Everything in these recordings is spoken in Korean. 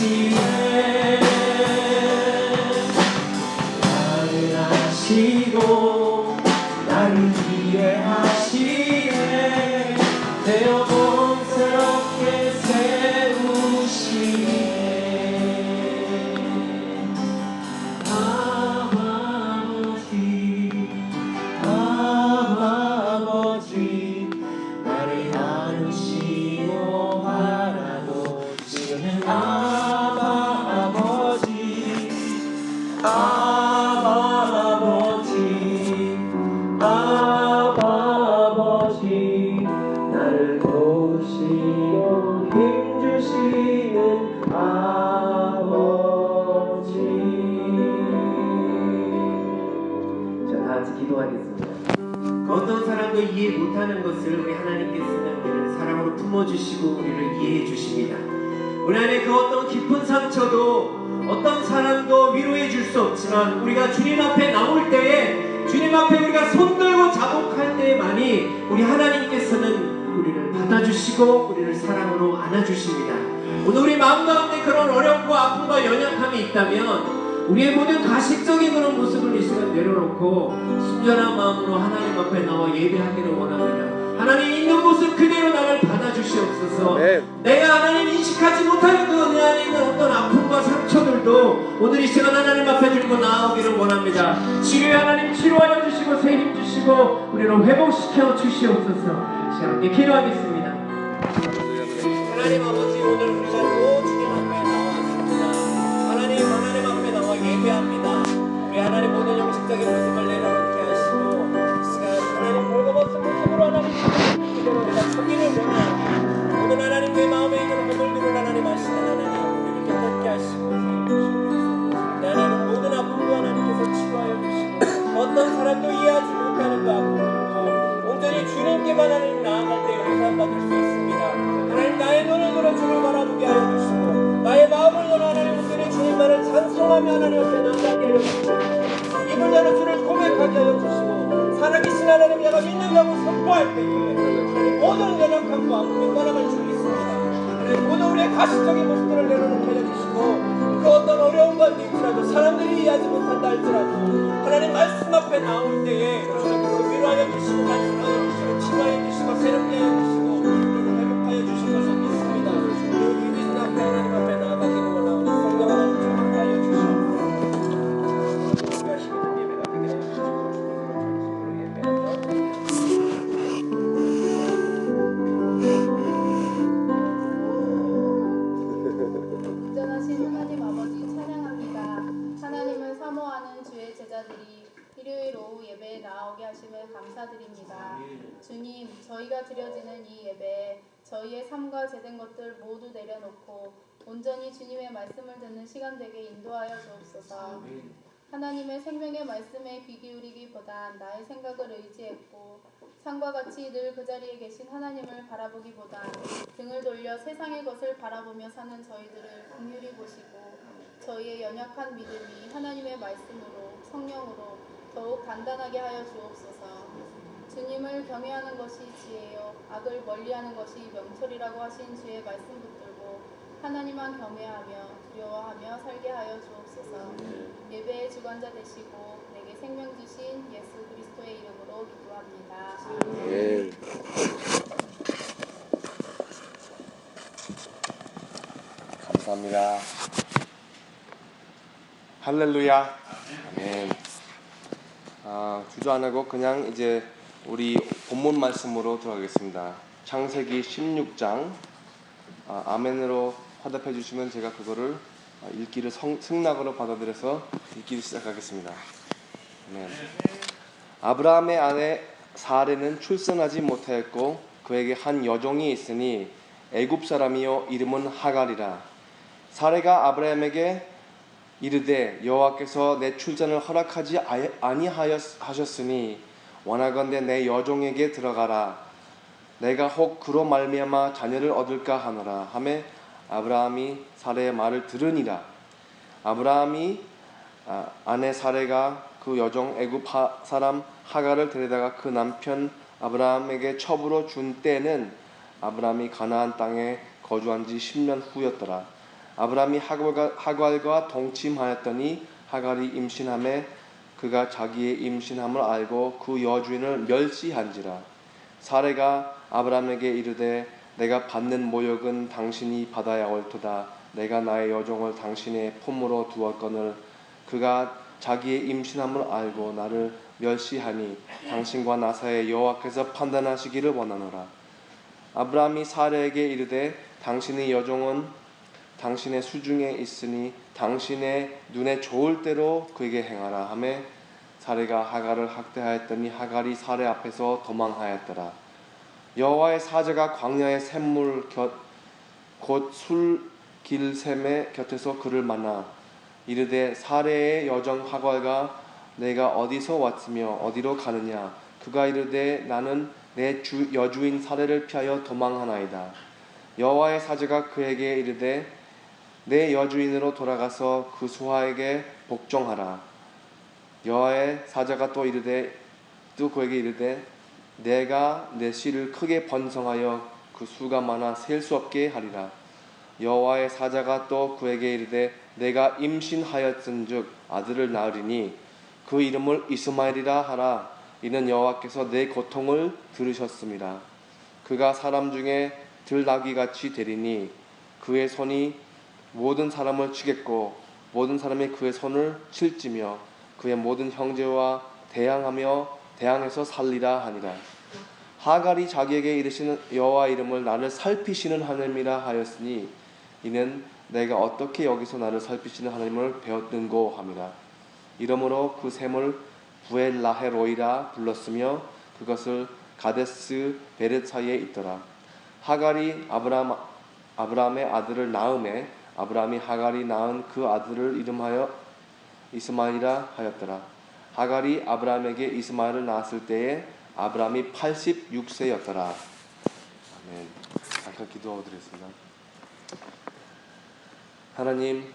하시네 나를 아시고 나를 위해 하시네 되어 본스럽게 세우시네 아버지 나를 나누시고 바라보시는 아버지 아버지 나를 도우시고 힘주시는 아버지. 자, 다 같이 기도하겠습니다. 그 어떤 사람도 이해 못하는 것을 우리 하나님께서는 우리를 사랑으로 품어주시고 우리를 이해해 주십니다. 우리 안에 그 어떤 깊은 상처도 어떤 사람도 위로해 줄 수 없지만 우리가 주님 앞에 나올 때에 주님 앞에 우리가 손 들고 자복할 때에만이 우리 하나님께서는 우리를 받아주시고 우리를 사랑으로 안아주십니다. 오늘 우리 마음 가운데 그런 어려움과 아픔과 연약함이 있다면 우리의 모든 가식적인 그런 모습을 이 시간 내려놓고 순전한 마음으로 하나님 앞에 나와 예배하기를 원합니다. 하나님 있는 모습 그대로 나를 받아주시옵소서. 내가 하나님 인식하지 못하는 그 내 안에 있는 어떤 아픔과 상처들도 오늘 이 시간 하나님 앞에 들고 나오기를 원합니다. 치료에 하나님 치료하여 주시고 새 힘 주시고 우리를 회복시켜 주시옵소서. 함께 기도하겠습니다. 하나님 아버지 오늘 우리가 또 주님 앞에 나왔습니다. 하나님 앞에 나와 예배합니다. 우리 하나님 모든 영식적인 모습을 내려놓게 하시고 이 시간 하나님 벌거벗은 모습으로 하나님 그대로 내가 서기를 원하옵니다. 오늘 하나님 내 마음에 있는 허물들을 하나님 아시는 하나님 우리를 깨닫게 하시고 내 하나님 모든 아픔도 하나님께서 치유하여 주시고 어떤 사람도 이해하지 못하는 그 아픔들도 온전히 주님께만 하나님 나아갈 때 용서받을 수 있습니다. 하나님 나의 눈을 들어 주를 바라보게 하여 주시고 나의 마음을 열어 하나님 온전히 주님만을 찬송하며 하나님 앞에 나아가게 하여 주시고 입을 열어 주를 고백하게 하여 주시고 살아계신 하나님 내가 믿는다고 선포할 때에 모든 연약함과 아픔이 떠나갈 줄 믿습니다. 하나님 모든 우리의 가식적인 모습들을 내려놓게 하여 주시고 그 어떤 어려운 가운데 있더라도 사람들이 이해하지 못한다 할지라도 하나님 말씀 앞에 나올 때에 주님께서 위로하여 주시고 말씀하여 주시고 치료하여 주시고 새롭게 하여 주시고 우리를 회복하여 주실 것을 믿습니다. 우리 믿는 앞에 하나님 앞에 나아가기를 원하오니 성령 하나님 충만하여 주시옵소서. 우리가 힘있는 예배가 되게 하여 주시옵소서. 전하신 하나님 아버지 찬양합니다. 하나님을 사모하는 주의 제자들이 일요일 오후 예배에 나오게 하심을 감사드립니다. 주님, 저희가 드려지는 이 예배에 저희의 삶과 제된 것들 모두 내려놓고 온전히 주님의 말씀을 듣는 시간 되게 인도하여 주옵소서. 하나님의 생명의 말씀에 귀 기울이기보단 나의 생각을 의지했고 산과 같이 늘 그 자리에 계신 하나님을 바라보기보단 등을 돌려 세상의 것을 바라보며 사는 저희들을 긍휼히 보시고 저희의 연약한 믿음이 하나님의 말씀으로 성령으로 더욱 단단하게 하여 주옵소서. 주님을 경외하는 것이 지혜요 악을 멀리하는 것이 명철이라고 하신 주의 말씀 붙들고 하나님만 경외하며 두려워하며 살게 하여 주옵소서. 예배의 주관자 되시고 내게 생명 주신 예수 그리스도의 이름으로 기도합니다. 아멘. 감사합니다. 할렐루야. 아멘. 주저 안 하고 그냥 이제 우리 본문 말씀으로 들어가겠습니다. 창세기 16장 아멘으로 화답해 주시면 제가 그거를 읽기를 승낙으로 받아들여서 읽기를 시작하겠습니다. 아멘. 아브라함의 아내 사레는 출산하지 못하였고 그에게 한 여종이 있으니 애굽 사람이요 이름은 하갈이라. 사레가 아브라함에게 이르되 여호와께서 내 출산을 허락하지 아니하셨으니 원하건대 내 여종에게 들어가라. 내가 혹 그로 말미암아 자녀를 얻을까 하노라 하매 아브라함이 사레의 말을 들으니라. 아브라함이 아내 사레가 그 여종 애굽 사람 하갈을 데려다가 그 남편 아브라함에게 첩으로 준 때는 아브라함이 가나안 땅에 거주한 지 10년 후였더라. 아브라함이 하갈과 동침하였더니 하갈이 임신함에 그가 자기의 임신함을 알고 그 여주인을 멸시한지라. 사레가 아브라함에게 이르되 내가 받는 모욕은 당신이 받아야 옳도다. 내가 나의 여종을 당신의 품으로 두었거늘 그가 자기의 임신함을 알고 나를 멸시하니 당신과 나 사이에 여호와께서 판단하시기를 원하노라. 아브라함이 사레에게 이르되 당신의 여종은 당신의 수중에 있으니 당신의 눈에 좋을 대로 그에게 행하라 하매 사레가 하갈을 학대하였더니 하갈이 사레 앞에서 도망하였더라. 여호와의 사자가 광야의 샘물 곧 술길샘의 곁에서 그를 만나 이르되 사레의 여종 하갈과 내가 어디서 왔으며 어디로 가느냐. 그가 이르되 나는 내 여주인 사레를 피하여 도망하나이다. 여호와의 사자가 그에게 이르되 내 여주인으로 돌아가서 그 수하에게 복종하라. 여호와의 사자가 또 그에게 이르되 내가 내 씨를 크게 번성하여 그 수가 많아 셀 수 없게 하리라. 여호와의 사자가 또 그에게 이르되 내가 임신하였은즉 아들을 낳으리니 그 이름을 이스마엘이라 하라. 이는 여호와께서 내 고통을 들으셨습니다. 그가 사람 중에 들나귀같이 되리니 그의 손이 모든 사람을 치겠고 모든 사람이 그의 손을 칠지며 그의 모든 형제와 대항해서 살리라 하니라. 하갈이 자기에게 이르시는 여호와 이름을 나를 살피시는 하나님이라 하였으니 이는 내가 어떻게 여기서 나를 살피시는 하나님을 배웠는고 함이라. 이러므로 그 샘을 부엘라헤로이라 불렀으며 그것을 가데스 베렛 사이에 있더라. 하갈이 아브라함의 아들을 낳음에 아브라함이 하갈이 낳은 그 아들을 이름하여 이스마엘이라 하였더라. 하갈이 아브라함에게 이스마엘을 낳았을 때에 아브라함이 86세였더라. 아멘. 잠깐 기도드리겠습니다. 하나님,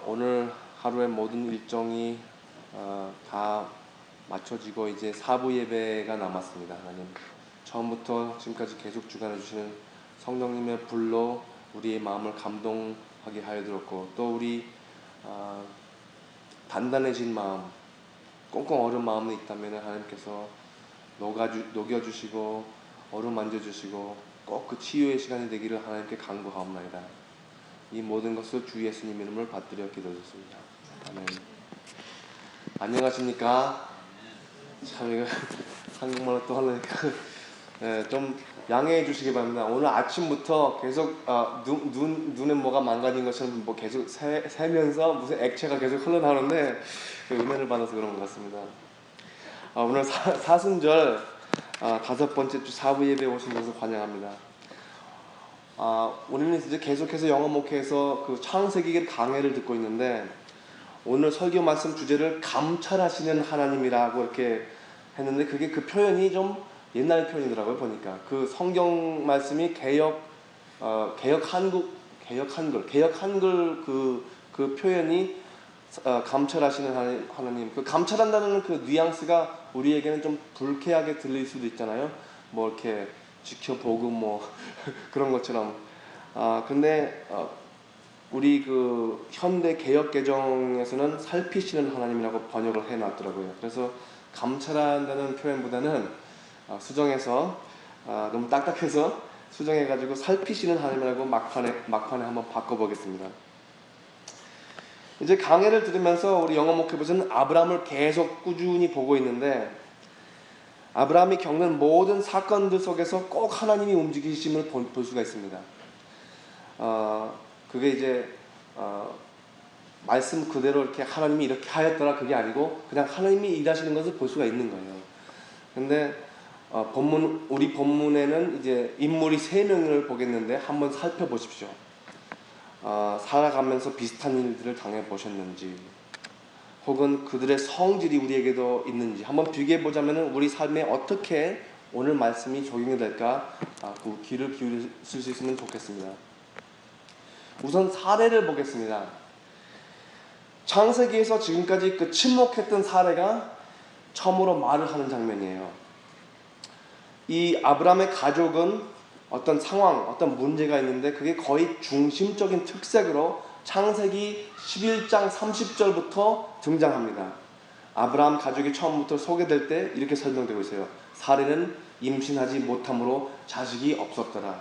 오늘 하루의 모든 일정이 다 맞춰지고 이제 사부 예배가 남았습니다. 하나님, 처음부터 지금까지 계속 주관해 주시는 성령님의 불로 우리의 마음을 감동하게 하여 주었고 또 우리 단단해진 마음, 꽁꽁 얼은 마음이 있다면 하나님께서 녹여주시고 어루만져주시고 꼭 그 치유의 시간이 되기를 하나님께 간구하옵나이다. 이 모든 것을 주 예수님 이름을 받들여 기도드렸습니다. 아멘. 안녕하십니까? 참 이거 한국말로 또 하려니까 좀 양해해 주시기 바랍니다. 오늘 아침부터 계속 눈에 뭐가 망가진 것처럼 뭐 계속 새면서 무슨 액체가 계속 흘러나오는데 은혜를 받아서 그런 것 같습니다. 오늘 사순절 5번째 주 사부 예배에 오신 것을 환영합니다. 우리는 이제 계속해서 영어 목회에서 그 창세기 강해를 듣고 있는데 오늘 설교 말씀 주제를 감찰하시는 하나님이라고 이렇게 했는데 그게 그 표현이 좀 옛날 표현이더라고요. 보니까 그 성경 말씀이 개역 한글 그 표현이 감찰하시는 하나님. 그 감찰한다는 그 뉘앙스가 우리에게는 좀 불쾌하게 들릴 수도 있잖아요. 뭐 이렇게 지켜보고 뭐 그런 것처럼. 근데 우리 그 현대 개역 개정에서는 살피시는 하나님이라고 번역을 해놨더라고요. 그래서 감찰한다는 표현보다는 수정해서 너무 딱딱해서 수정해가지고 살피시는 하나님이라고 막판에 한번 바꿔보겠습니다. 이제 강해를 들으면서 우리 영어 목회부서는 아브라함을 계속 꾸준히 보고 있는데 아브라함이 겪는 모든 사건들 속에서 꼭 하나님이 움직이심을 볼 수가 있습니다. 그게 이제 말씀 그대로 이렇게 하나님이 이렇게 하였더라 그게 아니고 그냥 하나님이 일하시는 것을 볼 수가 있는 거예요. 근데 우리 본문에는 이제 인물이 3명을 보겠는데 한번 살펴보십시오. 살아가면서 비슷한 일들을 당해보셨는지 혹은 그들의 성질이 우리에게도 있는지 한번 비교해보자면 우리 삶에 어떻게 오늘 말씀이 적용이 될까 그 귀를 기울일 수 있으면 좋겠습니다. 우선 사례를 보겠습니다. 창세기에서 지금까지 그 침묵했던 사례가 처음으로 말을 하는 장면이에요. 이 아브라함의 가족은 어떤 상황, 어떤 문제가 있는데 그게 거의 중심적인 특색으로 창세기 11장 30절부터 등장합니다. 아브라함 가족이 처음부터 소개될 때 이렇게 설명되고 있어요. 사례는 임신하지 못함으로 자식이 없었더라.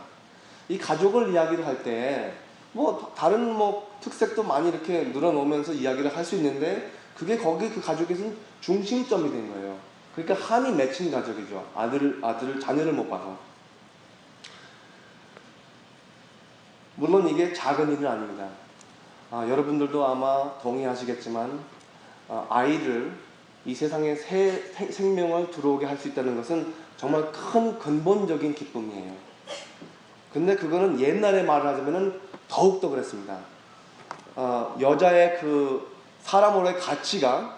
이 가족을 이야기를 할 때 뭐 다른 뭐 특색도 많이 이렇게 늘어놓으면서 이야기를 할 수 있는데 그게 거기 그 가족에서 중심점이 된 거예요. 그러니까 한이 맺힌 가족이죠. 자녀를 못 봐서. 물론 이게 작은 일은 아닙니다. 여러분들도 아마 동의하시겠지만 아이를 이 세상에 새 생명을 들어오게 할 수 있다는 것은 정말 큰 근본적인 기쁨이에요. 근데 그거는 옛날에 말을 하자면은 더욱더 그랬습니다. 여자의 그 사람으로의 가치가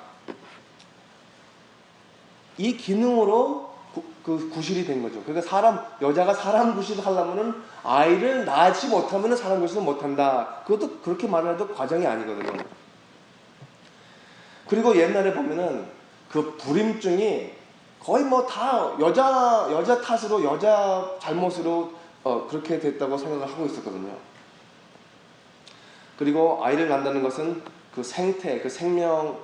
이 기능으로 구실이 된 거죠. 그러니까 여자가 사람 구실을 하려면은 아이를 낳지 못하면은 사람 구실을 못한다. 그것도 그렇게 말해도 과정이 아니거든요. 그리고 옛날에 보면은 그 불임증이 거의 뭐 다 여자 탓으로 여자 잘못으로 그렇게 됐다고 생각을 하고 있었거든요. 그리고 아이를 낳는다는 것은 그 생태, 그 생명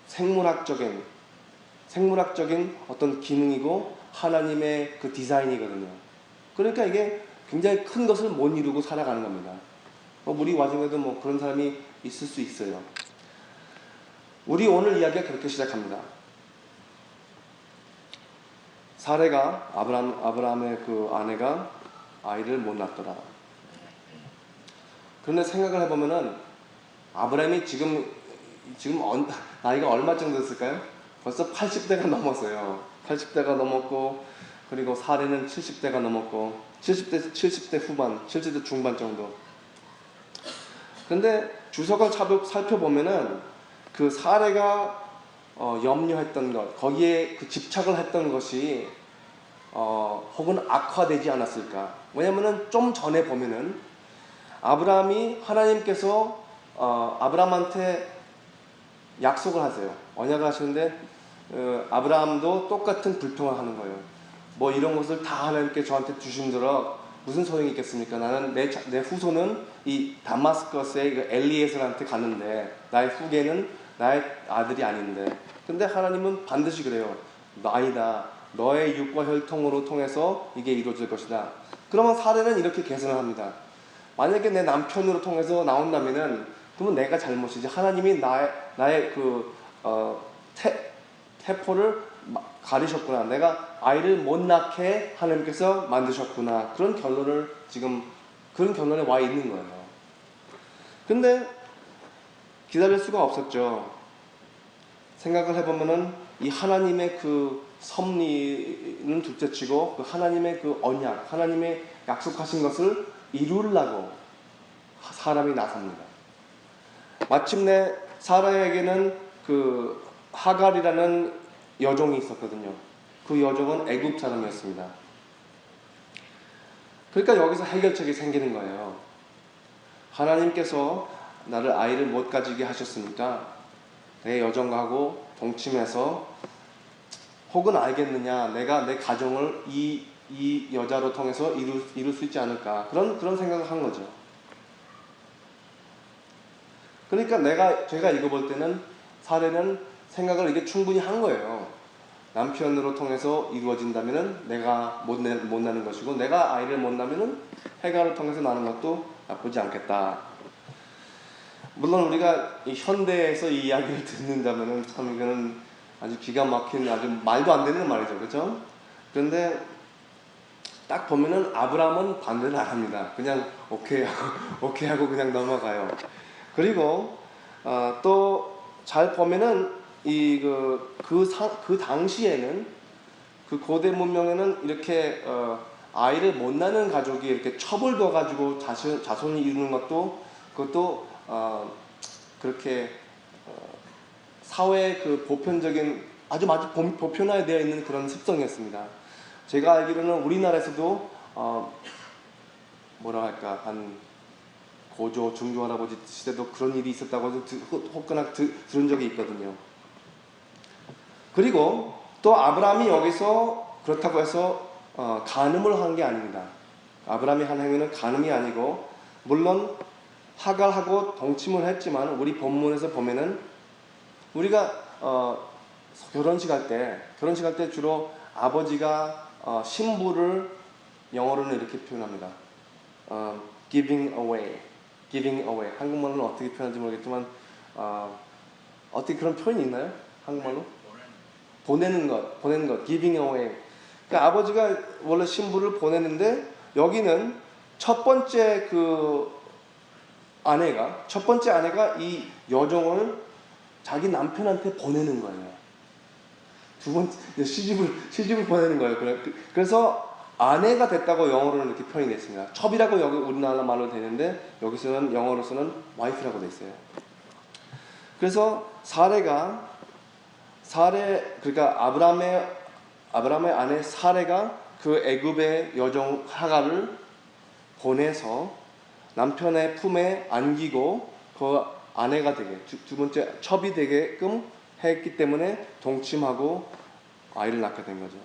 생물학적인 어떤 기능이고 하나님의 그 디자인이거든요. 그러니까 이게 굉장히 큰 것을 못 이루고 살아가는 겁니다. 우리 와중에도 뭐 그런 사람이 있을 수 있어요. 우리 오늘 이야기가 그렇게 시작합니다. 사레가 아브라함의 그 아내가 아이를 못 낳더라. 그런데 생각을 해보면은 아브라함이 지금 나이가 얼마 정도 됐을까요? 벌써 80대가 넘었어요. 80대가 넘었고, 그리고 사례는 70대가 넘었고, 70대 후반, 70대 중반 정도. 근데 주석을 살펴보면은 그 사례가 염려했던 것, 거기에 그 집착을 했던 것이 혹은 악화되지 않았을까? 왜냐면은 좀 전에 보면은 아브라함이 하나님께서 아브라함한테 약속을 하세요. 언약을 하시는데 아브라함도 똑같은 불평을 하는 거예요. 뭐 이런 것을 다 하나님께 저한테 주신더러 무슨 소용이 있겠습니까? 나는 내 후손은 이 다마스커스의 그 엘리에셀한테 가는데 나의 후계는 나의 아들이 아닌데. 근데 하나님은 반드시 그래요. 아니다. 너의 육과 혈통으로 통해서 이게 이루어질 것이다. 그러면 사례는 이렇게 개선을 합니다. 만약에 내 남편으로 통해서 나온다면은 그러면 내가 잘못이지. 하나님이 나의 그 태포를 가리셨구나. 내가 아이를 못 낳게 하나님께서 만드셨구나. 그런 결론에 와 있는 거예요. 근데 기다릴 수가 없었죠. 생각을 해보면은 이 하나님의 그 섭리는 둘째치고 그 하나님의 그 언약, 하나님의 약속하신 것을 이루려고 사람이 나섭니다. 마침내 사라에게는 그 하갈이라는 여종이 있었거든요. 그 여종은 애굽 사람이었습니다. 그러니까 여기서 해결책이 생기는 거예요. 하나님께서 나를 아이를 못 가지게 하셨으니까 내 여종하고 동침해서 혹은 알겠느냐, 내가 내 가정을 이 여자로 통해서 이룰 수 있지 않을까, 그런 생각을 한 거죠. 그러니까 제가 읽어볼 때는 사례는 생각을 이게 충분히 한 거예요. 남편으로 통해서 이루어진다면은 내가 못 나는 것이고, 내가 아이를 못 낳으면은 해가를 통해서 나는 것도 나쁘지 않겠다. 물론 우리가 이 현대에서 이 이야기를 듣는다면은 참 이거는 아주 기가 막힌, 아주 말도 안 되는 말이죠, 그렇죠? 그런데 딱 보면은 아브라함은 반대를 안 합니다. 그냥 오케이 하고 그냥 넘어가요. 그리고 또 잘 보면은 그 당시에는 그 고대 문명에는 이렇게 아이를 못 낳는 가족이 이렇게 첩을 둬가지고 자손이 이루는 그것도 그렇게 사회의 그 보편적인 아주 보편화되어 있는 그런 습성이었습니다. 제가 알기로는 우리나라에서도 한 고조, 중조 할아버지 시대도 그런 일이 있었다고 혹여나 들은 적이 있거든요. 그리고 또 아브라함이 여기서 그렇다고 해서 간음을 한 게 아닙니다. 아브라함이 한 행위는 간음이 아니고 물론 하갈하고 동침을 했지만 우리 본문에서 보면은 우리가 결혼식 할 때 주로 아버지가 신부를 영어로는 이렇게 표현합니다. giving away. 한국말로는 어떻게 표현하는지 모르겠지만 어떻게 그런 표현이 있나요? 한국말로? 보내는 것, giving away. 그러니까 아버지가 원래 신부를 보내는데 여기는 첫 번째 아내가 이 여종을 자기 남편한테 보내는 거예요. 두 번째 시집을 보내는 거예요. 그래서 아내가 됐다고 영어로는 이렇게 표현이 됐습니다. 첩이라고 여기 우리나라 말로 되는데 여기서는 영어로서는 wife라고 돼 있어요. 그래서 그러니까 아브라함의 아내 사레가 그 애굽의 여종 하갈을 보내서 남편의 품에 안기고 그 아내가 되게 두 번째 첩이 되게끔 했기 때문에 동침하고 아이를 낳게 된 거죠.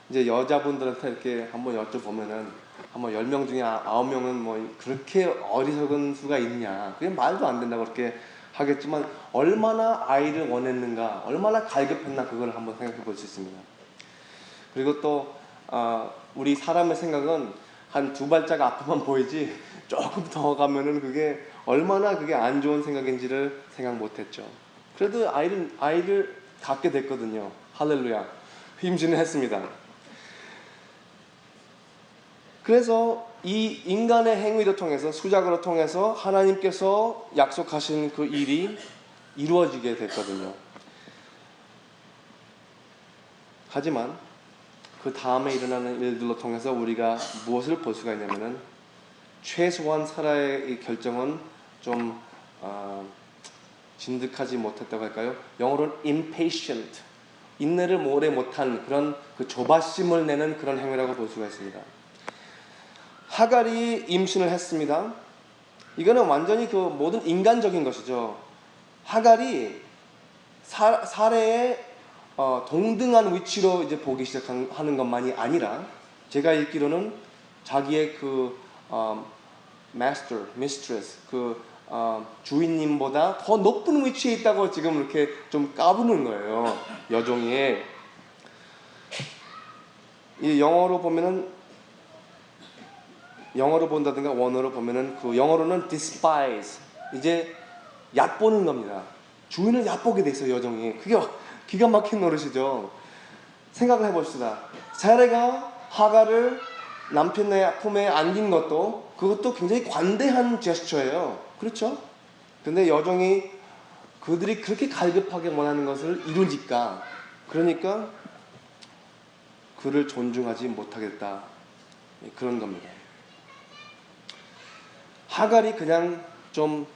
이제 여자분들한테 이렇게 한번 여쭤보면은 한번 10명 중에 9명은 뭐 그렇게 어리석은 수가 있냐, 그게 말도 안 된다고 그렇게 하겠지만 얼마나 아이를 원했는가, 얼마나 갈급했나, 그걸 한번 생각해 볼 수 있습니다. 그리고 또 우리 사람의 생각은 한 두 발짝 앞만 보이지 조금 더 가면은 그게 얼마나 그게 안 좋은 생각인지를 생각 못했죠. 그래도 아이를 갖게 됐거든요. 할렐루야. 임신을 했습니다. 그래서 이 인간의 행위를 통해서, 수작으로 통해서 하나님께서 약속하신 그 일이 이루어지게 됐거든요. 하지만 그 다음에 일어나는 일들로 통해서 우리가 무엇을 볼 수가 있냐면은 최소한 사라의 결정은 좀 진득하지 못했다고 할까요? 영어로는 impatient, 인내를 오래 못한 그런 그 조바심을 내는 그런 행위라고 볼 수가 있습니다. 하갈이 임신을 했습니다. 이거는 완전히 그 모든 인간적인 것이죠. 하갈이 사레의 동등한 위치로 이제 보기 시작하는 것만이 아니라, 제가 읽기로는 자기의 그 master, mistress, 그 주인님보다 더 높은 위치에 있다고 지금 이렇게 좀 까부는 거예요, 여종이. 이 영어로 본다든가 원어로 보면은 그 영어로는 despise, 이제 얕보는 겁니다. 주인을 얕보게 돼 있어요, 여종이. 그게 기가 막힌 노릇이죠. 생각을 해봅시다. 사레가 하갈을 남편의 품에 안긴 그것도 굉장히 관대한 제스처예요. 그렇죠? 근데 여종이 그들이 그렇게 갈급하게 원하는 것을 이루니까, 그러니까 그를 존중하지 못하겠다, 그런 겁니다. 하갈이 그냥 좀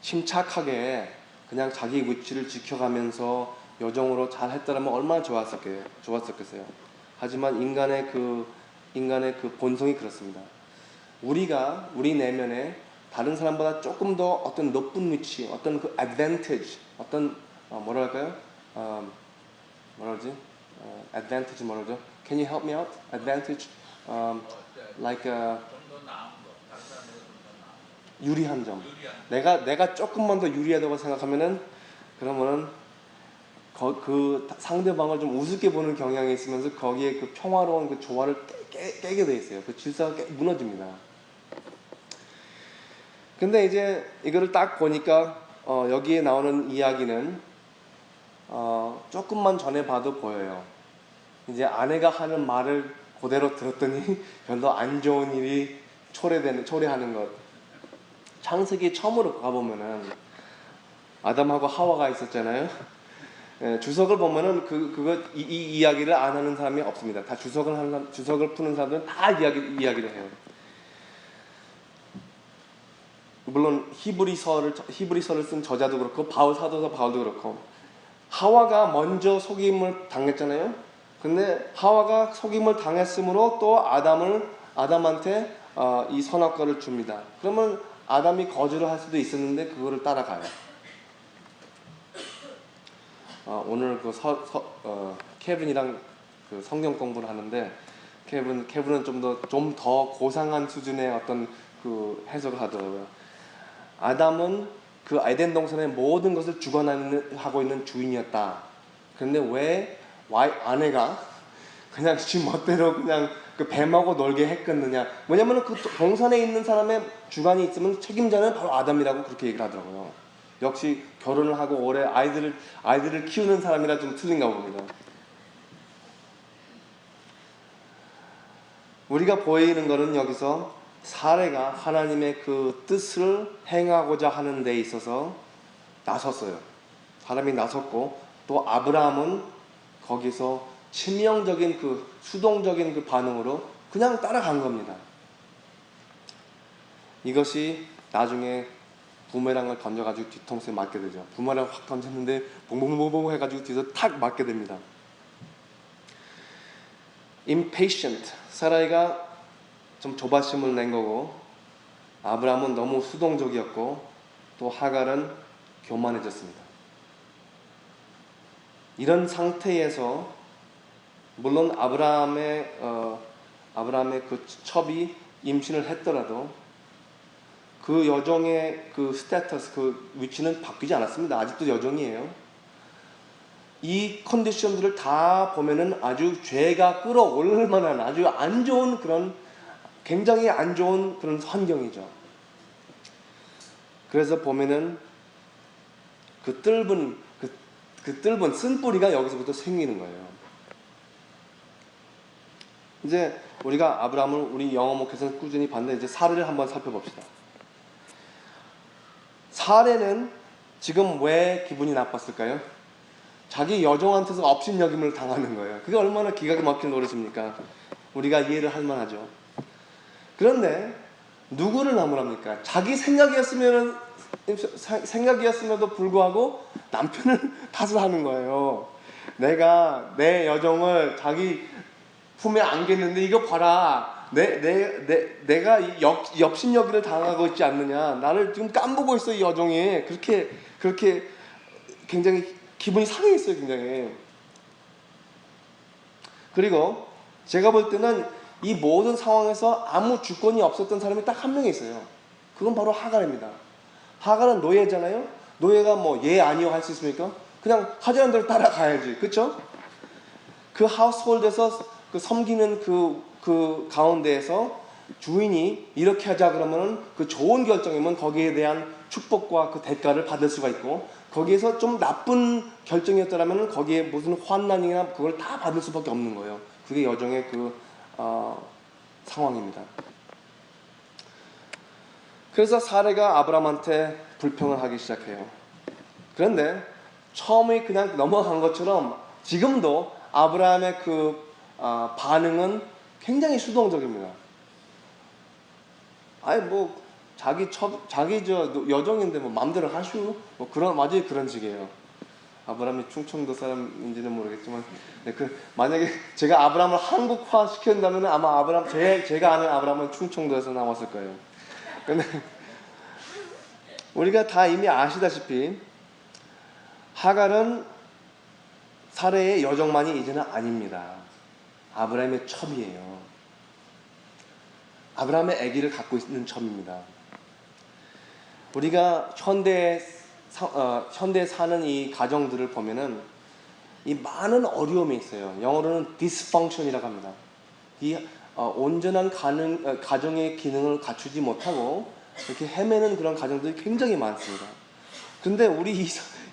침착하게 그냥 자기 위치를 지켜가면서 여종으로 잘 했더라면 얼마나 좋았었겠어요. 하지만 인간의 그 본성이 그렇습니다. 우리 내면에 다른 사람보다 조금 더 어떤 높은 위치, 어떤 그 advantage, 어떤 뭐랄까요? advantage 뭐라죠? Can you help me out? Advantage, like 유리한 점. 내가 조금만 더 유리하다고 생각하면은, 그러면은 그 상대방을 좀 우습게 보는 경향이 있으면서 거기에 그 평화로운 그 조화를 깨게 돼 있어요. 그 질서가 무너집니다. 근데 이제 이거를 딱 보니까 여기에 나오는 이야기는 조금만 전에 봐도 보여요. 이제 아내가 하는 말을 그대로 들었더니 별로 안 좋은 일이 초래하는 것. 창세기 처음으로 가보면은 아담하고 하와가 있었잖아요. 주석을 보면은 이 이야기를 안 하는 사람이 없습니다. 다 주석을 푸는 사람들은 다 이야기를 해요. 물론 히브리서를 쓴 저자도 그렇고 사도자 바울도 그렇고, 하와가 먼저 속임을 당했잖아요. 근데 하와가 속임을 당했으므로 또 아담한테 이 선악과를 줍니다. 그러면 아담이 거절을 할 수도 있었는데 그거를 따라가요. 오늘 케빈이랑 성경 공부를 하는데 케빈은 좀 더 고상한 수준의 어떤 그 해석을 하더라고요. 아담은 그 에덴 동산의 모든 것을 주관하고 있는 주인이었다. 그런데 왜 아내가 그냥 지 멋대로 그냥 그 뱀하고 놀게 했겠느냐. 왜냐면 그 동산에 있는 사람의 주관이 있으면 책임자는 바로 아담이라고 그렇게 얘기를 하더라고요. 역시 결혼을 하고 오래 아이들을 키우는 사람이라 좀 틀린가 봅니다. 우리가 보이는 것은 여기서 사례가 하나님의 그 뜻을 행하고자 하는 데 있어서 나섰어요. 사람이 나섰고 또 아브라함은 거기서 치명적인 그 수동적인 그 반응으로 그냥 따라간 겁니다. 이것이 나중에 부메랑을 던져가지고 뒤통수에 맞게 되죠. 부메랑을 확 던졌는데 봉봉봉봉 해가지고 뒤에서 탁 맞게 됩니다. impatient, 사라이가 좀 조바심을 낸 거고 아브라함은 너무 수동적이었고 또 하갈은 교만해졌습니다. 이런 상태에서 물론 아브라함의 그 첩이 임신을 했더라도 그 여종의 그 스테이터스, 그 위치는 바뀌지 않았습니다. 아직도 여종이에요. 이 컨디션들을 다 보면은 아주 죄가 끌어올릴 만한 아주 안 좋은 그런 굉장히 안 좋은 그런 환경이죠. 그래서 보면은 그 뜰분 쓴뿌리가 여기서부터 생기는 거예요. 이제 우리가 아브라함을 우리 영어 목회에서 꾸준히 봤는데 이제 사례를 한번 살펴봅시다. 사례는 지금 왜 기분이 나빴을까요? 자기 여종한테서 업신여김을 당하는 거예요. 그게 얼마나 기가 막힌 노릇입니까? 우리가 이해를 할 만하죠. 그런데 누구를 나무랍니까? 자기 생각이었음에도 불구하고 남편을 탓을 하는 거예요. 내가 내 여종을 자기 품에 안겼는데 이거 봐라. 내가 이 업신여기를 당하고 있지 않느냐. 나를 지금 깜보고 있어 이 여종이. 그렇게 굉장히 기분이 상해있어요. 굉장히. 그리고 제가 볼 때는 이 모든 상황에서 아무 주권이 없었던 사람이 딱 한 명 있어요. 그건 바로 하갈입니다. 하갈은 노예잖아요. 노예가 뭐 예 아니요 할 수 있습니까? 그냥 하자는 대로 따라가야지. 그렇죠? 그 하우스홀드에서 그 섬기는 그 가운데에서 주인이 이렇게 하자 그러면은 그 좋은 결정이면 거기에 대한 축복과 그 대가를 받을 수가 있고, 거기에서 좀 나쁜 결정이었더라면 거기에 무슨 환난이나 그걸 다 받을 수밖에 없는 거예요. 그게 여정의 상황입니다. 그래서 사례가 아브라함한테 불평을 하기 시작해요. 그런데 처음에 그냥 넘어간 것처럼 지금도 아브라함의 반응은 굉장히 수동적입니다. 아니 뭐 자기 여정인데 뭐 마음대로 하슈 뭐 완전히 그런 식이에요. 아브라함이 충청도 사람인지는 모르겠지만, 네, 만약에 제가 아브라함을 한국화 시킨다면 아마 제가 아는 아브라함은 충청도에서 나왔을 거예요. 근데 우리가 다 이미 아시다시피 하갈은 사레의 여종만이 이제는 아닙니다. 아브라함의 첩이에요. 아브라함의 아기를 갖고 있는 첩입니다. 우리가 현대에 사는 이 가정들을 보면은 이 많은 어려움이 있어요. 영어로는 dysfunction이라고 합니다. 이 온전한 가정의 기능을 갖추지 못하고 이렇게 헤매는 그런 가정들이 굉장히 많습니다. 근데 우리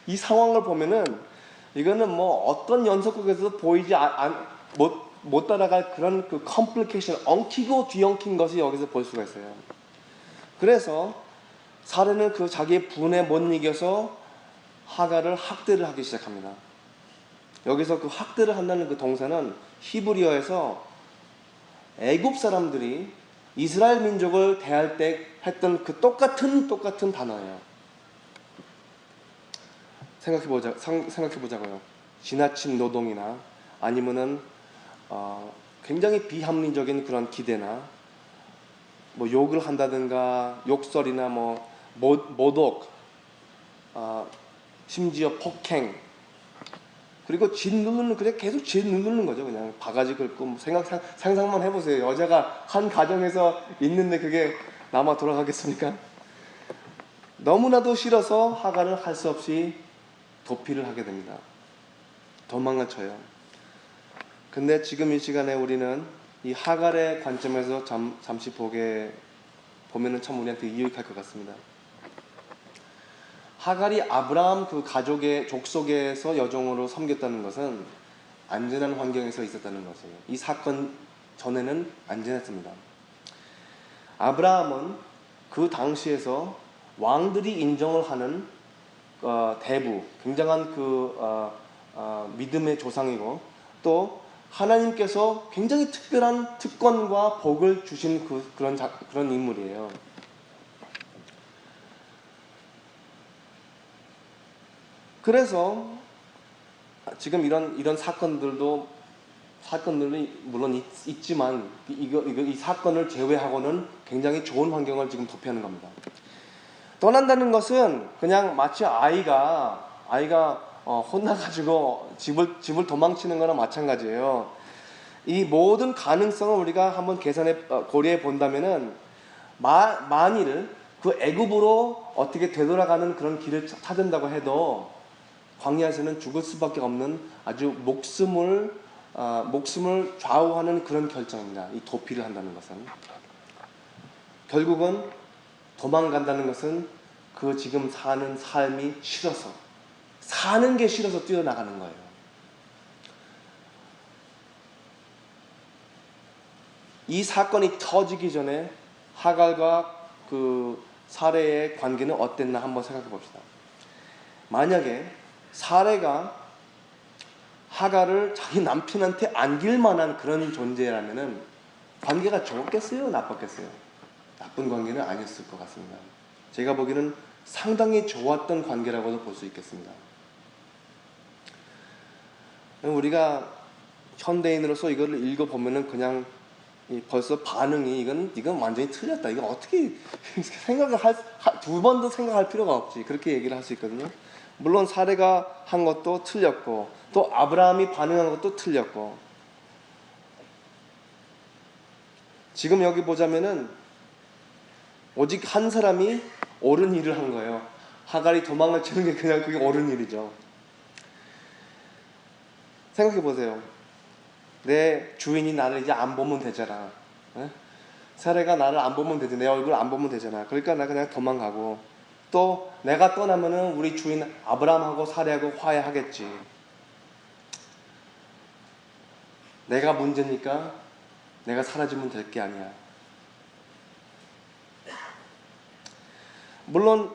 이 상황을 보면은 이거는 뭐 어떤 연속극에서도 보이지 못 따라갈 그런 그 컴플리케이션, 엉키고 뒤엉킨 것이 여기서 볼 수가 있어요. 그래서 사례는 그 자기의 분에 못 이겨서 하갈을 학대를 하기 시작합니다. 여기서 그 학대를 한다는 그 동사는 히브리어에서 애굽 사람들이 이스라엘 민족을 대할 때 했던 그 똑같은 단어예요. 생각해보자고요. 지나친 노동이나 아니면은 굉장히 비합리적인 그런 기대나 뭐 욕을 한다든가 욕설이나 뭐 모독, 심지어 폭행, 그리고 그냥 계속 짓누르는 거죠. 그냥 바가지 긁고. 상상만 해보세요. 여자가 한 가정에서 있는데 그게 남아 돌아가겠습니까? 너무나도 싫어서 하갈은 할 수 없이 도피를 하게 됩니다. 도망을 쳐요. 근데 지금 이 시간에 우리는 이 하갈의 관점에서 잠시 보면은 참 우리한테 유익할 것 같습니다. 하갈이 아브라함 그 가족의 족속에서 여종으로 섬겼다는 것은 안전한 환경에서 있었다는 것이에요. 이 사건 전에는 안전했습니다. 아브라함은 그 당시에서 왕들이 인정을 하는 대부, 굉장한 믿음의 조상이고, 또 하나님께서 굉장히 특별한 특권과 복을 주신 그런 인물이에요. 그래서 지금 이런 사건들이 물론 있지만 이 사건을 제외하고는 굉장히 좋은 환경을 지금 도피하는 겁니다. 떠난다는 것은 그냥 마치 아이가 혼나가지고 집을 도망치는 거나 마찬가지예요. 이 모든 가능성을 우리가 한번 고려해 본다면은 만일 그 애굽으로 어떻게 되돌아가는 그런 길을 찾는다고 해도 광야에서는 죽을 수밖에 없는 아주 목숨을 좌우하는 그런 결정입니다. 이 도피를 한다는 것은 결국은 도망간다는 것은 그 지금 사는 삶이 싫어서, 사는 게 싫어서 뛰어나가는 거예요. 이 사건이 터지기 전에 하갈과 그 사레의 관계는 어땠나 한번 생각해 봅시다. 만약에 사레가 하갈을 자기 남편한테 안길 만한 그런 존재라면은 관계가 좋겠어요? 나빴겠어요? 나쁜 관계는 아니었을 것 같습니다. 제가 보기에는 상당히 좋았던 관계라고도 볼 수 있겠습니다. 우리가 현대인으로서 이거를 읽어보면은 그냥 벌써 반응이 이건 완전히 틀렸다. 이거 어떻게 두 번도 생각할 필요가 없지. 그렇게 얘기를 할 수 있거든요. 물론 사례가 한 것도 틀렸고, 또 아브라함이 반응한 것도 틀렸고, 지금 여기 보자면은 오직 한 사람이 옳은 일을 한 거예요. 하갈이 도망을 치는 게 그냥 그게 옳은 일이죠. 생각해 보세요. 내 주인이 나를 이제 안 보면 되잖아. 사례가 나를 안 보면 되지. 내 얼굴 안 보면 되잖아. 그러니까 나 그냥 도망가고, 또 내가 떠나면은 우리 주인 아브라함하고 사례하고 화해하겠지. 내가 문제니까 내가 사라지면 될 게 아니야. 물론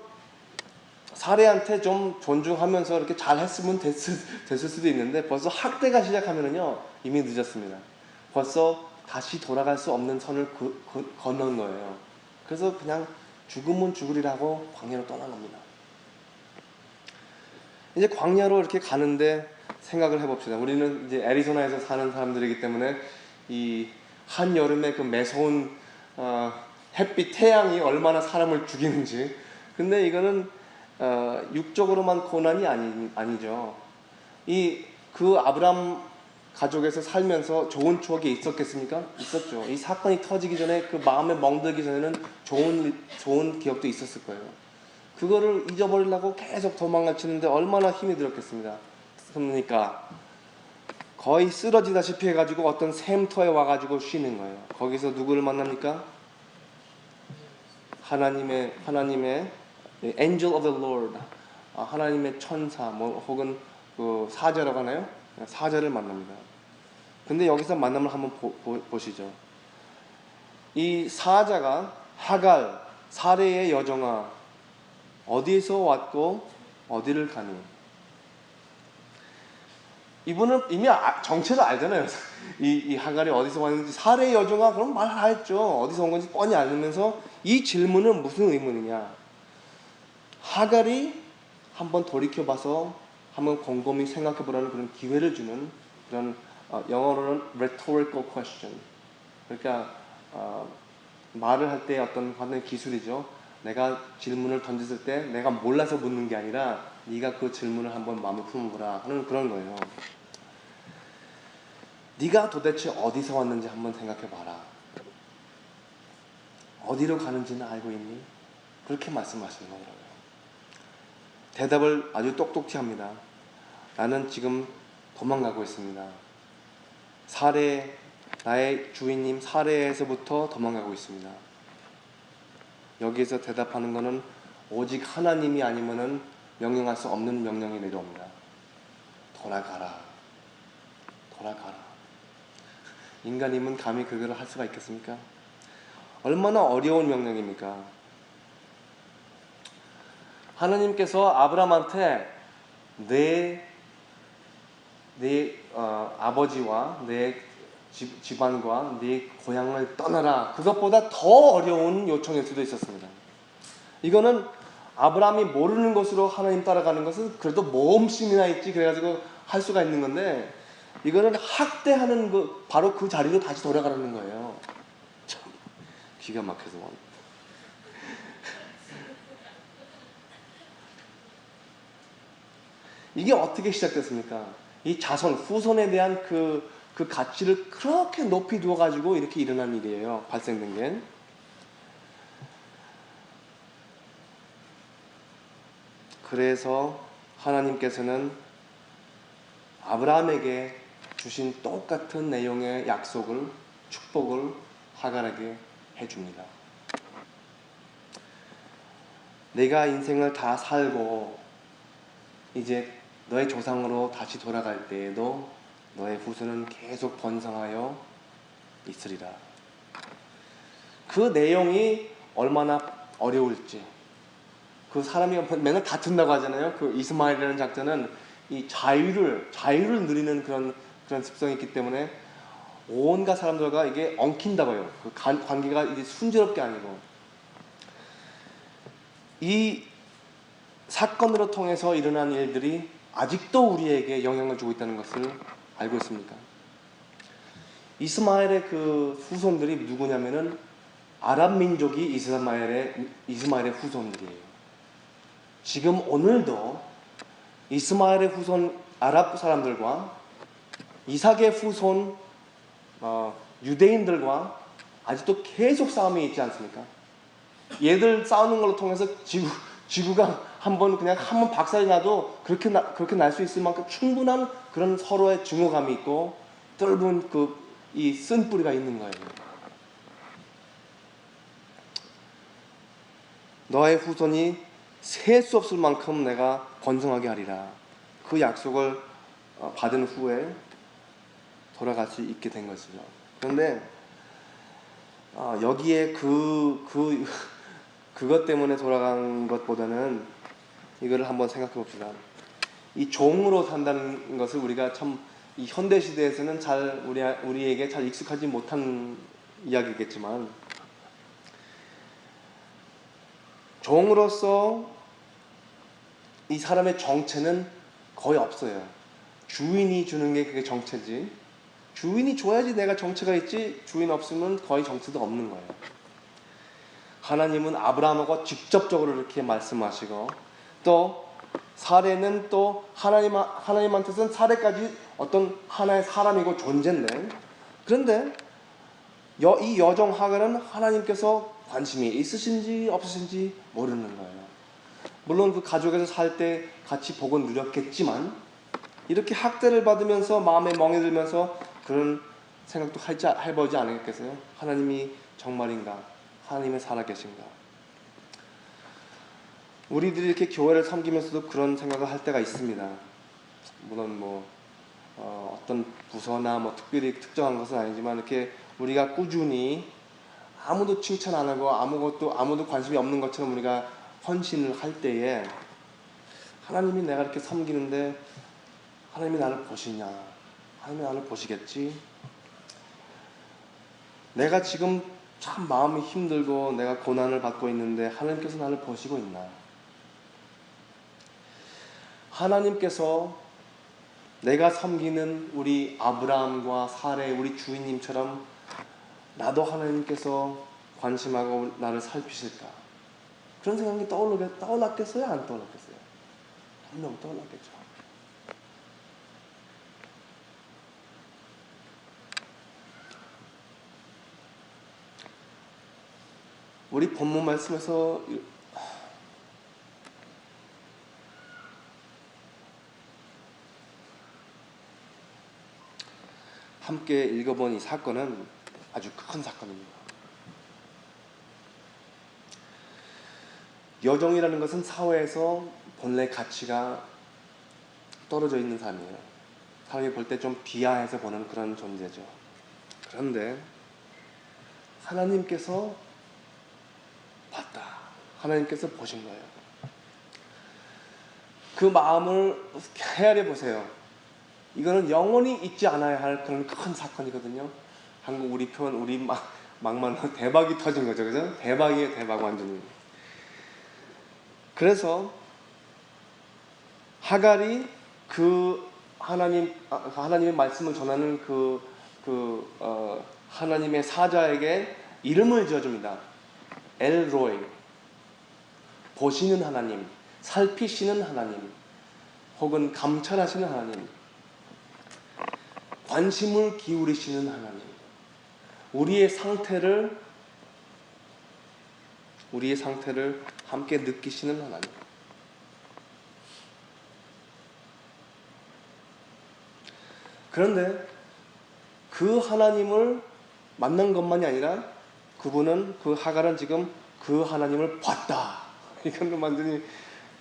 사례한테 좀 존중하면서 이렇게 잘 했으면 됐을 수도 있는데, 벌써 학대가 시작하면은요 이미 늦었습니다. 벌써 다시 돌아갈 수 없는 선을 건넌 거예요. 그래서 그냥 죽으면 죽으리라고 광야로 떠난 겁니다. 이제 광야로 이렇게 가는데 생각을 해봅시다. 우리는 이제 애리조나에서 사는 사람들이기 때문에 이 한여름에 그 매서운 햇빛, 태양이 얼마나 사람을 죽이는지. 근데 이거는 육적으로만 고난이 아니죠. 그 아브람 가족에서 살면서 좋은 추억이 있었겠습니까? 있었죠. 이 사건이 터지기 전에, 그 마음에 멍들기 전에는 좋은 기억도 있었을 거예요. 그거를 잊어버리려고 계속 도망을 치는데 얼마나 힘이 들었겠습니다. 그러니까 거의 쓰러지다시피 해가지고 어떤 샘터에 와가지고 쉬는 거예요. 거기서 누구를 만납니까? 하나님의 Angel of the Lord, 하나님의 천사, 혹은 그 사자라고 하나요? 사자를 만납니다. 근데 여기서 만남을 한번 보시죠. 이 사자가 하갈, 사레의 여종아, 어디에서 왔고 어디를 가니? 이분은 이미 정체를 알잖아요. 이 하갈이 어디서 왔는지. 사레의 여종아, 그럼 말 다 했죠. 어디서 온 건지 뻔히 알면서 이 질문은 무슨 의문이냐? 하갈이 한번 돌이켜봐서 한번 곰곰이 생각해보라는 그런 기회를 주는 그런, 영어로는 rhetorical question. 그러니까 말을 할 때 어떤 하는 기술이죠. 내가 질문을 던졌을 때 내가 몰라서 묻는 게 아니라 네가 그 질문을 한번 마음에 품어보라 하는 그런 거예요. 네가 도대체 어디서 왔는지 한번 생각해봐라. 어디로 가는지는 알고 있니? 그렇게 말씀하시는 거예요. 대답을 아주 똑똑히 합니다. 나는 지금 도망가고 있습니다. 나의 주인님 사례에서부터 도망가고 있습니다. 여기에서 대답하는 것은 오직 하나님이 아니면은 명령할 수 없는 명령이 내려옵니다. 돌아가라. 돌아가라. 인간이면 감히 그걸 할 수가 있겠습니까? 얼마나 어려운 명령입니까? 하나님께서 아브라함한테 내 아버지와 내 집안과 내 고향을 떠나라. 그것보다 더 어려운 요청일 수도 있었습니다. 이거는 아브라함이 모르는 것으로 하나님 따라가는 것은 그래도 모험심이나 있지 그래가지고 할 수가 있는 건데, 이거는 학대하는 바로 그 자리로 다시 돌아가라는 거예요. 참 기가 막혀서. 이게 어떻게 시작됐습니까? 이 자손, 후손에 대한 그 가치를 그렇게 높이 두어가지고 이렇게 일어난 일이에요. 발생된 게. 그래서 하나님께서는 아브라함에게 주신 똑같은 내용의 약속을, 축복을 하갈에게 해줍니다. 내가 인생을 다 살고 이제 너의 조상으로 다시 돌아갈 때에도 너의 후손은 계속 번성하여 있으리라. 그 내용이 얼마나 어려울지. 그 사람이 맨날 다툰다고 하잖아요. 그 이스마엘이라는 작자는 이 자유를 누리는 그런 습성이 있기 때문에 온갖 사람들과 이게 엉킨다고요. 그 관계가 이제 순조롭게 아니고. 이 사건으로 통해서 일어난 일들이 아직도 우리에게 영향을 주고 있다는 것을 알고 있습니까? 이스마엘의 그 후손들이 누구냐면은 아랍 민족이 이스마엘의 후손들이에요. 지금 오늘도 이스마엘의 후손 아랍 사람들과 이삭의 후손 유대인들과 아직도 계속 싸움이 있지 않습니까? 얘들 싸우는 걸로 통해서 지구가 한번 박살이 나도 그렇게 날 수 있을 만큼 충분한 그런 서로의 증오감이 있고 떫은 이 쓴뿌리가 있는 거예요. 너의 후손이 셀 수 없을 만큼 내가 번성하게 하리라. 그 약속을 받은 후에 돌아갈 수 있게 된 것이죠. 그런데 여기에 그것 때문에 돌아간 것보다는 이거를 한번 생각해 봅시다. 이 종으로 산다는 것을 우리가 참 이 현대 시대에서는 우리에게 잘 익숙하지 못한 이야기겠지만, 종으로서 이 사람의 정체는 거의 없어요. 주인이 주는 게 그게 정체지. 주인이 줘야지 내가 정체가 있지, 주인 없으면 거의 정체도 없는 거예요. 하나님은 아브라함하고 직접적으로 이렇게 말씀하시고, 또 사례는 또 하나님한테서는 사례까지 어떤 하나의 사람이고 존재인데, 그런데 이 여종 하갈은 하나님께서 관심이 있으신지 없으신지 모르는 거예요. 물론 그 가족에서 살 때 같이 복을 누렸겠지만 이렇게 학대를 받으면서 마음에 멍이 들면서 그런 생각도 해보지 않았겠어요? 하나님이 정말인가? 하나님은 살아계신가? 우리들이 이렇게 교회를 섬기면서도 그런 생각을 할 때가 있습니다. 물론 어떤 부서나 특별히 특정한 것은 아니지만 이렇게 우리가 꾸준히 아무도 칭찬 안 하고 아무도 관심이 없는 것처럼 우리가 헌신을 할 때에 하나님이 내가 이렇게 섬기는데 하나님이 나를 보시냐? 하나님이 나를 보시겠지? 내가 지금 참 마음이 힘들고 내가 고난을 받고 있는데 하나님께서 나를 보시고 있나? 하나님께서 내가 섬기는 우리 아브라함과 사례, 우리 주인님처럼 나도 하나님께서 관심하고 나를 살피실까? 그런 생각이 떠올랐겠어요? 안 떠올랐겠어요? 분명 떠올랐겠죠. 우리 본문 말씀에서 함께 읽어본 이 사건은 아주 큰 사건입니다. 여종이라는 것은 사회에서 본래 가치가 떨어져 있는 사람이에요. 사람이 볼 때 좀 비하해서 보는 그런 존재죠. 그런데 하나님께서 봤다. 하나님께서 보신 거예요. 그 마음을 헤아려 보세요. 이거는 영원히 잊지 않아야 할 그런 큰 사건이거든요. 한국 우리 표현 우리 막말로 대박이 터진 거죠, 그죠? 대박이에요, 대박 완전히. 그래서 하갈이 그 하나님의 말씀을 전하는 하나님의 사자에게 이름을 지어줍니다. 엘로이, 보시는 하나님, 살피시는 하나님, 혹은 감찰하시는 하나님, 관심을 기울이시는 하나님, 우리의 상태를 함께 느끼시는 하나님. 그런데 그 하나님을 만난 것만이 아니라 그 하갈은 지금 그 하나님을 봤다. 이건 완전히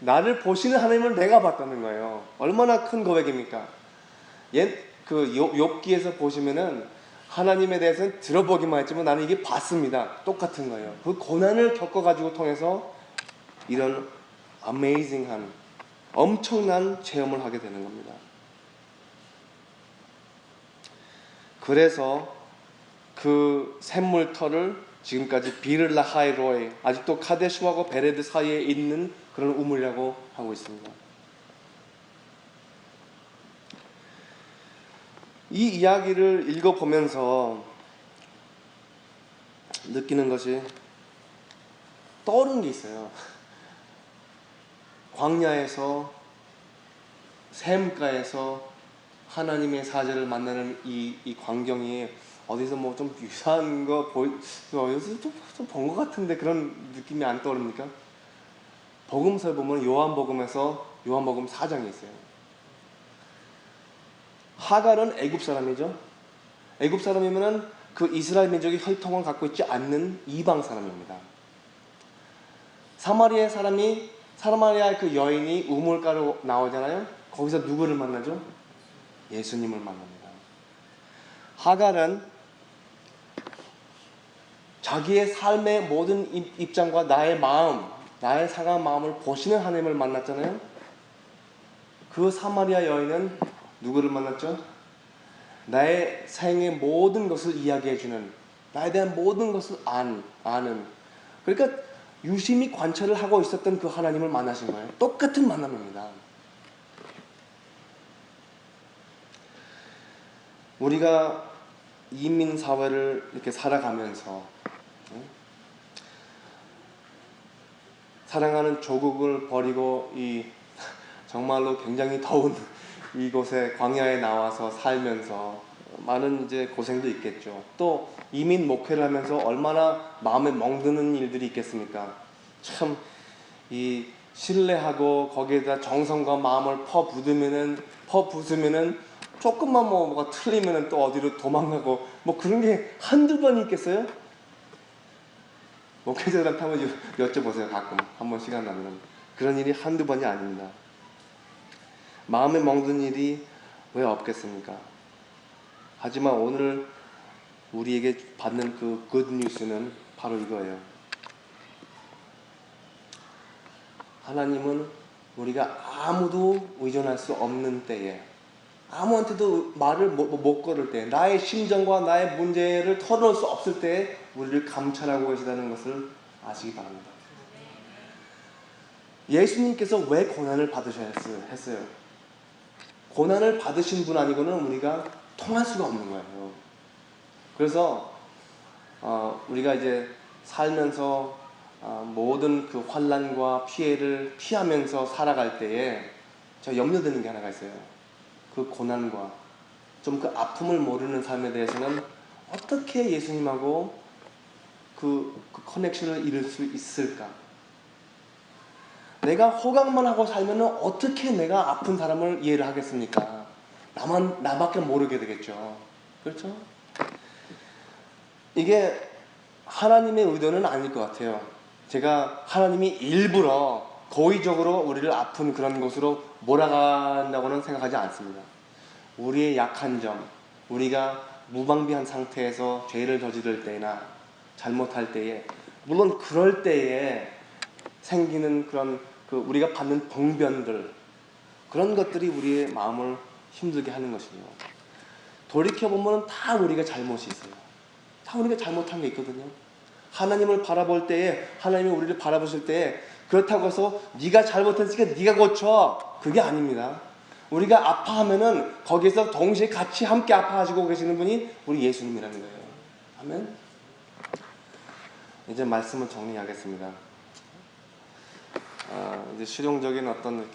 나를 보시는 하나님을 내가 봤다는 거예요. 얼마나 큰 고백입니까? 욥기에서 보시면은 하나님에 대해서는 들어보기만 했지만 나는 이게 봤습니다. 똑같은 거예요. 그 고난을 겪어가지고 통해서 이런 amazing한 엄청난 체험을 하게 되는 겁니다. 그래서 그 샘물터를 지금까지 비를라 하이로에, 아직도 카데슈하고 베레드 사이에 있는 그런 우물이라고 하고 있습니다. 이 이야기를 읽어보면서 느끼는 것이 떠오르는 게 있어요. 광야에서, 샘가에서 하나님의 사자를 만나는 이 광경이 어디서 뭐 좀 유사한 거 어디서 좀 본 것 같은데 그런 느낌이 안 떠오릅니까? 복음서에 보면 요한복음에서 요한복음 4장이 있어요. 하갈은 애굽 사람이죠. 애굽 사람이면은 그 이스라엘 민족의 혈통을 갖고 있지 않는 이방 사람입니다. 사마리아의 그 여인이 우물가로 나오잖아요. 거기서 누구를 만나죠? 예수님을 만납니다. 하갈은 자기의 삶의 모든 입장과 나의 상한 마음을 보시는 하나님을 만났잖아요. 그 사마리아 여인은 누구를 만났죠? 나의 생의 모든 것을 이야기해주는, 나에 대한 모든 것을 아는, 그러니까 유심히 관찰을 하고 있었던 그 하나님을 만나신 거예요. 똑같은 만남입니다. 우리가 이민 사회를 이렇게 살아가면서 사랑하는 조국을 버리고 정말로 굉장히 더운 이곳에 광야에 나와서 살면서 많은 이제 고생도 있겠죠. 또 이민 목회를 하면서 얼마나 마음에 멍드는 일들이 있겠습니까? 참 이 신뢰하고 거기에다 정성과 마음을 퍼붓으면은 조금만 뭐가 틀리면은 또 어디로 도망가고 뭐 그런 게 한두 번이 있겠어요? 목회자들한테 한번 여쭤보세요. 가끔 한번 시간 나면. 그런 일이 한두 번이 아닙니다. 마음에 멍든 일이 왜 없겠습니까? 하지만 오늘 우리에게 받는 그 굿뉴스는 바로 이거예요. 하나님은 우리가 아무도 의존할 수 없는 때에, 아무한테도 말을 못 걸을 때, 나의 심정과 나의 문제를 털어놓을 수 없을 때에 우리를 감찰하고 계시다는 것을 아시기 바랍니다. 예수님께서 왜 고난을 받으셔야 했어요? 고난을 받으신 분 아니고는 우리가 통할 수가 없는 거예요. 그래서 우리가 이제 살면서 모든 그 환난과 피해를 피하면서 살아갈 때에 저 염려되는 게 하나가 있어요. 그 고난과 좀 그 아픔을 모르는 삶에 대해서는 어떻게 예수님하고 그 그 커넥션을 이룰 수 있을까? 내가 호강만 하고 살면 어떻게 내가 아픈 사람을 이해를 하겠습니까? 나밖에 모르게 되겠죠. 그렇죠? 이게 하나님의 의도는 아닐 것 같아요. 제가 하나님이 일부러 고의적으로 우리를 아픈 그런 곳으로 몰아간다고는 생각하지 않습니다. 우리의 약한 점, 우리가 무방비한 상태에서 죄를 저지를 때나 잘못할 때에, 물론 그럴 때에 생기는 그런 우리가 받는 봉변들, 그런 것들이 우리의 마음을 힘들게 하는 것이에요. 돌이켜보면 다 우리가 잘못이 있어요. 다 우리가 잘못한 게 있거든요. 하나님을 바라볼 때에, 하나님이 우리를 바라보실 때에 그렇다고 해서 네가 잘못했으니까 네가 고쳐, 그게 아닙니다. 우리가 아파하면은 거기에서 동시에 같이 함께 아파하시고 계시는 분이 우리 예수님이라는 거예요. 아멘. 이제 말씀을 정리하겠습니다. 이제 실용적인 어떤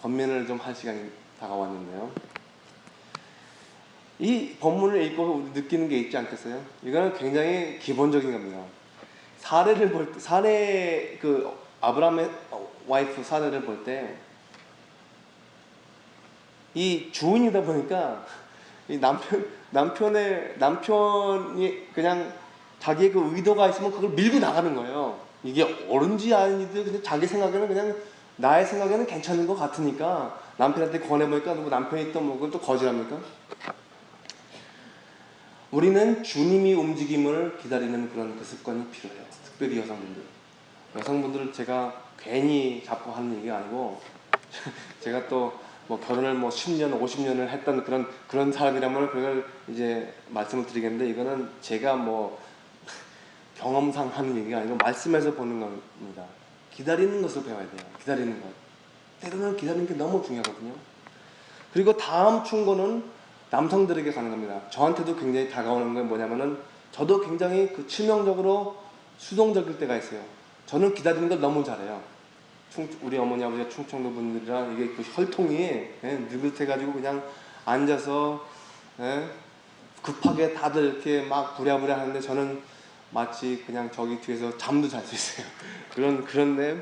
권면을 좀 할 시간이 다가왔는데요. 이 본문을 읽고 느끼는 게 있지 않겠어요? 이거는 굉장히 기본적인 겁니다. 사례를 볼 때, 아브라함의 와이프 사례를 볼 때, 이 주인이다 보니까 이 남편이 그냥 자기의 그 의도가 있으면 그걸 밀고 나가는 거예요. 이게 옳은지 아닌지 그냥 자기 생각에는, 그냥 나의 생각에는 괜찮은 것 같으니까 남편한테 권해보니까 누구 남편이 또 뭐 그걸 또 거절합니까? 우리는 주님이 움직임을 기다리는 그런 그 습관이 필요해요. 특별히 여성분들을 제가 괜히 자꾸 하는 얘기가 아니고, 제가 또 뭐 결혼을 뭐 10년, 50년을 했던 그런 사람이라면 그걸 이제 말씀을 드리겠는데, 이거는 제가 뭐 경험상 하는 얘기가 아니고 말씀에서 보는 겁니다. 기다리는 것을 배워야 돼요. 기다리는 것. 때로는 기다리는 게 너무 중요하거든요. 그리고 다음 충고는 남성들에게 가는 겁니다. 저한테도 굉장히 다가오는 건 뭐냐면은, 저도 굉장히 치명적으로 수동적일 때가 있어요. 저는 기다리는 걸 너무 잘해요. 우리 어머니 아버지가 충청도 분들이라 이게 그 혈통이 느긋해가지고 그냥 앉아서 급하게 다들 이렇게 막 부랴부랴 하는데, 저는 마치 그냥 저기 뒤에서 잠도 잘 수 있어요. 그런데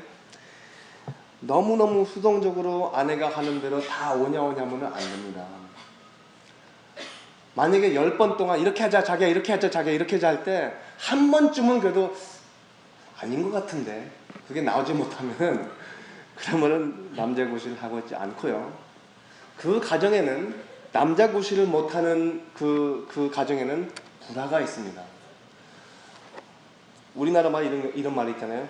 너무너무 수동적으로 아내가 하는 대로 다 오냐오냐면 안 됩니다. 만약에 10번 동안 이렇게 하자 자기야, 이렇게 하자 자기야, 이렇게 하자 할 때 한 번쯤은 그래도 아닌 것 같은데 그게 나오지 못하면, 그러면은 남자 구실을 하고 있지 않고요. 그 가정에는, 남자 구실을 못하는 그 가정에는 불화가 있습니다. 우리나라 말 이런 말이 있잖아요.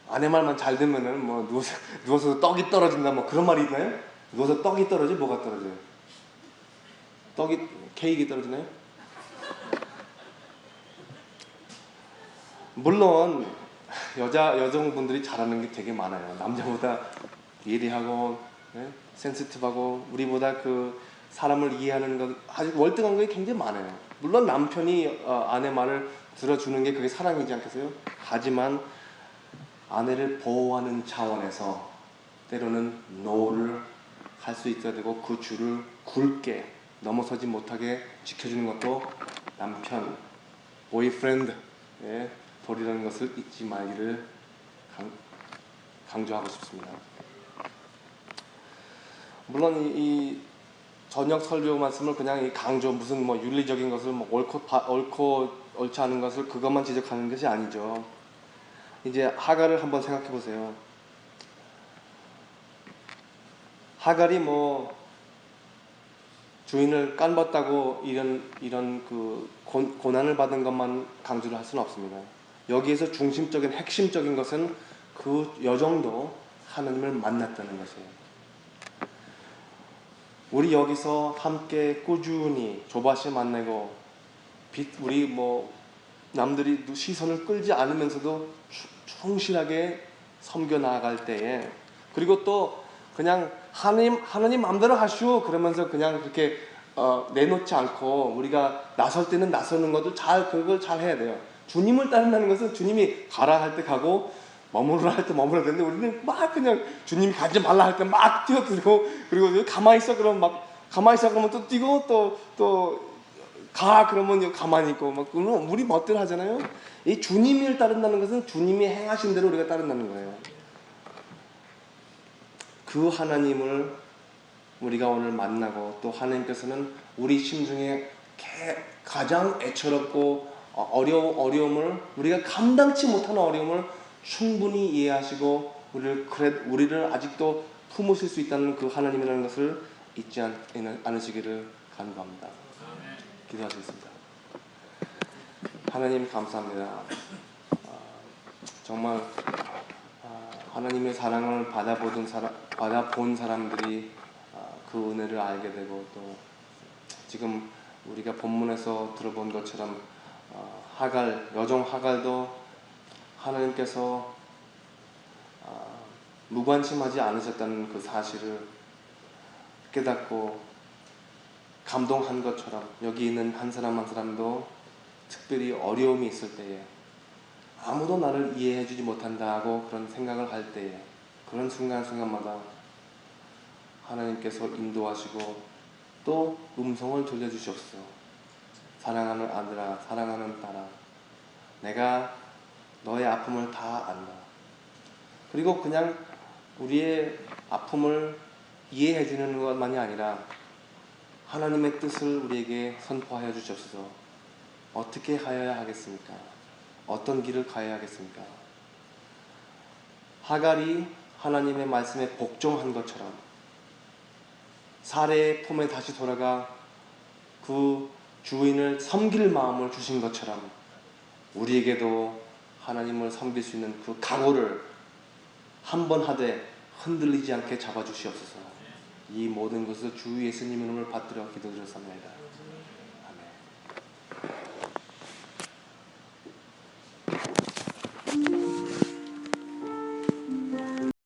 아내 말만 잘 듣면은 뭐 누워서 떡이 떨어진다, 뭐 그런 말이 있나요? 누워서 떡이 떨어지, 뭐가 떨어져요? 케이크 떨어지나요? 물론 여성분들이 잘하는 게 되게 많아요. 남자보다 예리하고 센시티브하고 우리보다 그 사람을 이해하는 것, 아주 월등한 게 굉장히 많아요. 물론 남편이 아내 말을 들어주는 게 그게 사랑이지 않겠어요? 하지만 아내를 보호하는 차원에서 때로는 노를 할 수 있어야 되고, 그 줄을 굵게 넘어서지 못하게 지켜주는 것도 남편, 보이프렌드의 도리라는 것을 잊지 말기를 강조하고 싶습니다. 물론 이 저녁 설교 말씀을 그냥 강조, 무슨 뭐 윤리적인 것을 뭐 옳고 옳지 않은 것을 그것만 지적하는 것이 아니죠. 이제 하갈을 한번 생각해 보세요. 하갈이 뭐 주인을 깐봤다고 이런 그 고난을 받은 것만 강조를 할 수는 없습니다. 여기에서 중심적인 핵심적인 것은 그 여정도 하나님을 만났다는 것이에요. 우리 여기서 함께 꾸준히 조바시 만나고, 우리 뭐 남들이 시선을 끌지 않으면서도 충실하게 섬겨 나아갈 때에, 그리고 또 그냥 하나님 마음대로 하시오 그러면서 그냥 그렇게 내놓지 않고, 우리가 나설 때는 나서는 것도 그걸 잘 해야 돼요. 주님을 따른다는 것은 주님이 가라 할 때 가고 머무르라 할 때 머물러야 되는데, 우리는 막 그냥 주님이 가지 말라 할 때 막 뛰어들고, 그리고 가만히 있어 그러면 막 가만히 있어 그러면 또 뛰고 또 가 그러면 가만히 있고 막 그러면 우리 멋대로 하잖아요. 이 주님을 따른다는 것은 주님이 행하신 대로 우리가 따른다는 거예요. 그 하나님을 우리가 오늘 만나고 또 하나님께서는 우리 심중에 가장 애처롭고 어려움을 우리가 감당치 못하는 어려움을 충분히 이해하시고 우리를 아직도 품으실 수 있다는 그 하나님이라는 것을 잊지 않으시기를 간구합니다. 기도하시겠습니다. 하나님 감사합니다. 정말 하나님의 사랑을 받아본 사람들이 그 은혜를 알게 되고 또 지금 우리가 본문에서 들어본 것처럼 여종 하갈도 하나님께서 무관심하지 않으셨다는 그 사실을 깨닫고 감동한 것처럼 여기 있는 한 사람 한 사람도 특별히 어려움이 있을 때에 아무도 나를 이해해주지 못한다고 그런 생각을 할 때에 그런 순간순간마다 하나님께서 인도하시고 또 음성을 들려주셨어. 사랑하는 아들아, 사랑하는 딸아, 내가 너의 아픔을 다 안다. 그리고 그냥 우리의 아픔을 이해해주는 것만이 아니라 하나님의 뜻을 우리에게 선포하여 주셨어. 어떻게 가야 하겠습니까? 어떤 길을 가야 하겠습니까? 하갈이 하나님의 말씀에 복종한 것처럼 사례의 품에 다시 돌아가 그 주인을 섬길 마음을 주신 것처럼 우리에게도 하나님을 섬길 수 있는 그 각오를 한 번 하되 흔들리지 않게 잡아주시옵소서. 이 모든 것을 주 예수님 이름을 받들어 기도드렸습니다.